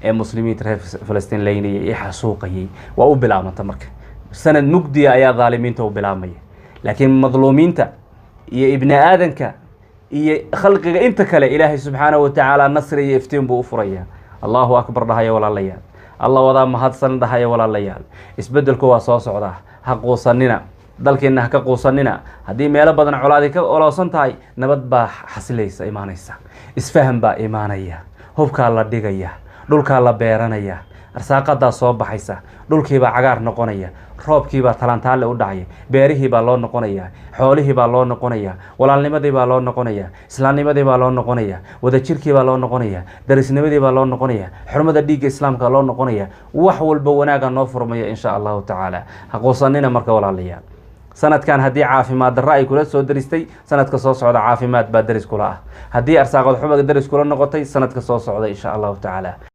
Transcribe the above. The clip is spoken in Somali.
مسلمين ترى فلسطين ليني يحسوقي وأوبلا من تمرك سنة مجدي يا ظالمين توبلا مية لكن مظلومين تا يا ابن آدم كا خلق أنت كلا إلهي سبحانه وتعالى نصر يفتن بأفريا الله أكبر ده ولا ليال الله وضع مهد سن ده ولا ليال اسبدل كوا صوص عدا حق صننا dalka inna ka qoosanina hadii meelo badan colaadi ka oloosan tahay nabad baa xasilaysa iimaanaysa isfahan baa iimaanaya hubka la dhigaya dhulka la beeranaya arsaaqada soo baxaysa dhulkii baa cagaar noqonaya roobkii baa talantaale u dhacay beerihii baa loo noqonaya xoolihii baa loo noqonaya walaalnimadii baa loo noqonaya islaamnimadii baa loo noqonaya wadajirkii baa loo noqonaya darisnimadii baa loo noqonaya xurmada dhiigga islaamka loo noqonaya wax walba wanaaga noo furmaya insha Allah ta'ala haqoosanina marka walaalayaal سند كان هدي عافيمات الرأي كله سود درستي سند كصوص عود عافيمات بدرس كله هدي أرساق الحب درس كله نقطي سند كصوص عود إن شاء الله تعالى.